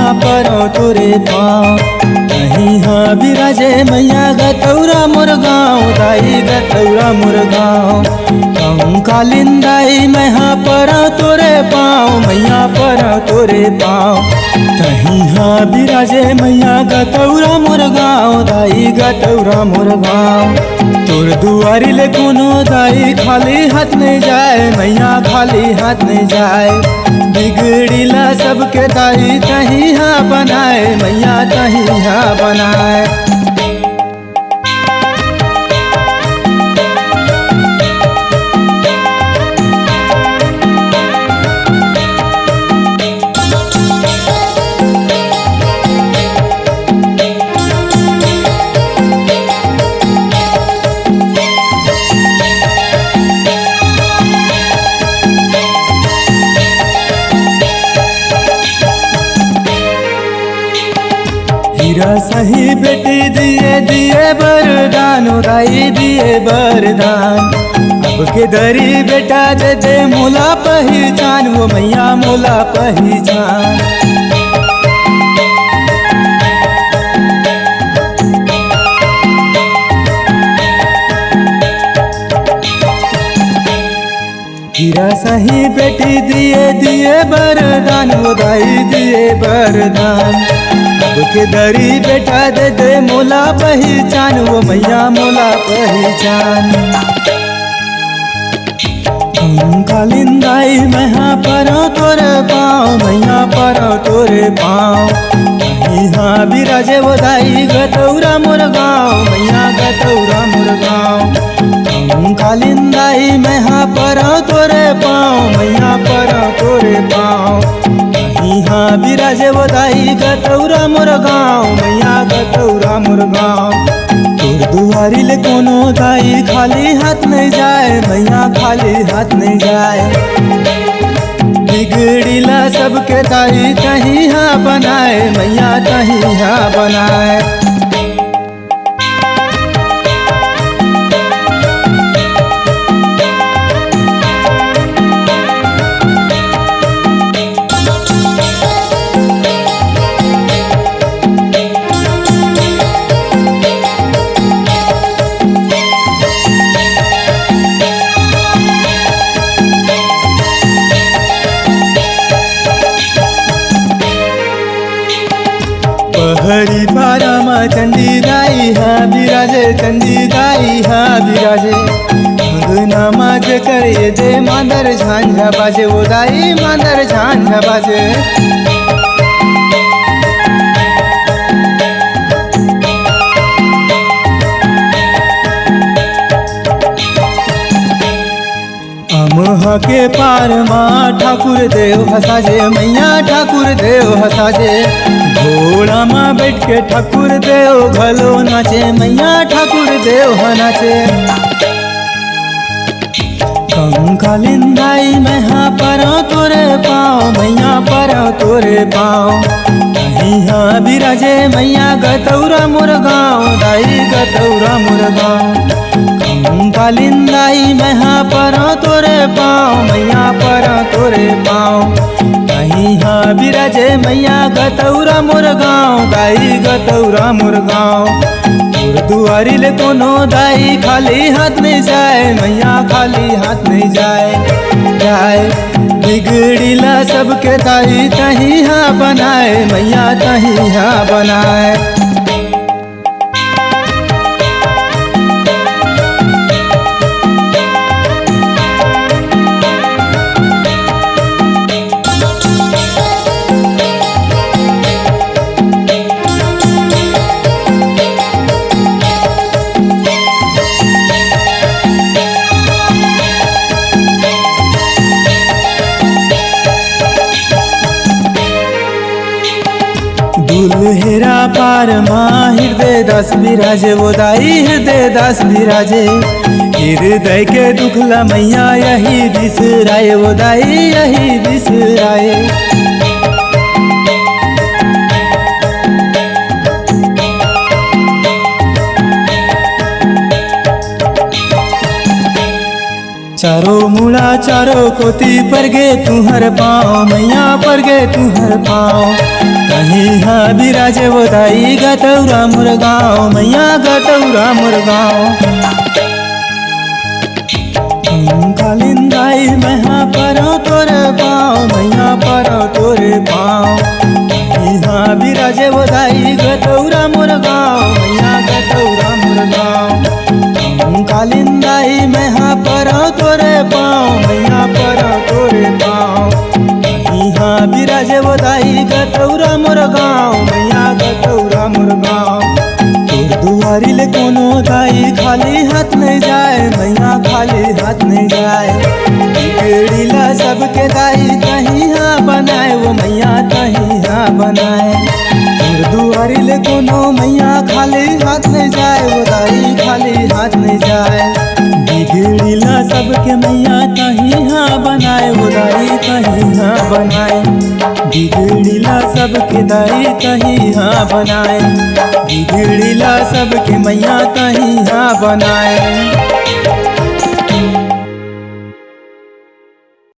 मैया परो तोरे पाँव। कहीं हाँ बिराजे मैया गतौरा मोर गाँव, दाई गतौरा मोर गाँव। कहूँ कालिंदाई मैया परो तोरे पाँव, मैया परो तोरे पाँव। कहीं हाँ बिराजे मैया गतौरा मोर गाँव, दाई गतौरा मोर गाँव। तोर दुआरी ले कोनो दाई खाली हाथ नहीं जाए, मैया खाली हाथ नहीं जाए। बिगड़ीला सबके दाई तही हाँ बनाए, मैया तही हाँ बनाए। हीरा सही बेटी दिए दिए वरदान, दाई दिए वरदान। अब के दरी बेटा दे दे मोला पहचान, वो मैया मोला पहचान। हीरा सही बेटी दिए दिए वरदान, वो दाई दिए वरदान। अब के दरी बेटा दे दे मोला पहचान, वो मैया मोला पहचान। कालिंदाई मैया परो तोरे पाँव, मैया परो तोरे पाँव। कहीं हाँ बिराजे वो दाई गतौरा मोर गाँव, मैया गतौरा मोर गाँव। कालिंदाई मैया परो तोरे पाँव, मैया परो तोरे पाँव। कहीं हाँ बिराजे वो दाई गतौरा मोर गाँव, मैया गतौरा मोर गाँव। तोर दुआरी ले कोनो दाई खाली हाथ नहीं जाए, मैया खाली हाथ नहीं जाए। बिगड़ीला सबके दाई तही हाँ बनाए, मैया तही हाँ बनाए। पहरी पारामा चंडी दाई हाँ बिराजे, चंडी दाई हाँ बिराजे। अंगना माज करे दे मांदर झांझा बाजे, वो दाई मांदर झांझा बाजे। अमहा के पार माँ ठाकुर देव हसाजे, मैया ठाकुर देव हसाजे। घोड़ा माँ बैठ के ठाकुर देव घलो नाचे, मैया ठाकुर देव नाचे। कालिंदाई मैया परो तोरे पाँव, मैया परो तोरे पाँव। कहीं हाँ बिराजे मैया गतौरा मोर गाँव, दाई गतौरा मोर गाँव। कालिंदाई मैया परो तोरे पाँव, मैया परो तोरे पाँव। कहीं हाँ बिराजे मैया गतौरा मोर गाँव, दाई गतौरा मोर गाँव। तोर दुआरी ले कोनो दाई खाली हाथ नहीं जाए, मैया खाली हाथ नहीं जाए। बिगड़ीला सबके दाई तही हाँ बनाए, मैया तही हाँ बनाए। दुल्हेरा पार माँ हृदय दास बिराजे, वो दाई हृदय दास बिराजे। हृदय के दुखला मैया यही बिसराए, वो दाई यही बिसराए। चारों मूड़ा चारों कोती पर गे तुहर पाँव मैया पर गे तुहर पाँव कहीं हाँ बिराजे वो दाई गतौरा मोर गाँव मैया गतौरा मोर गाँव कालिंदाई मैं हाँ परो तोरे पाँव मैया परो तोरे पाँव कहीं हाँ बिराजे वो दाई गतौरा मोर गाँव मैया गतौरा मोर गाँव कालिंदाई मैं हाँ परो तोरे पाँव मैया परो तोरे पाँव कहीं हाँ बिराजे वो दाई गतौरा मोर गाँव मैया गतौरा मोर गाँव तोर दुआरी ले कोनो दाई खाली हाथ नहीं जाए मैया खाली हाथ नहीं जाए बिगड़ीला सबके दाई कहीं हाँ बनाए वो मैया कहीं हाँ बनाए तोर दुआरी ले कोनो मैया खाली हाथ नहीं जाए वो दाई खाली हाथ नहीं जाए बिगड़ीला सबके मैया कहीं हाँ बनाए वो दाई कहीं हाँ बनाए बिगड़ीला सबके दाई कहीं हाँ बनाए बिगड़ीला सबके मैया कहीं हाँ बनाए।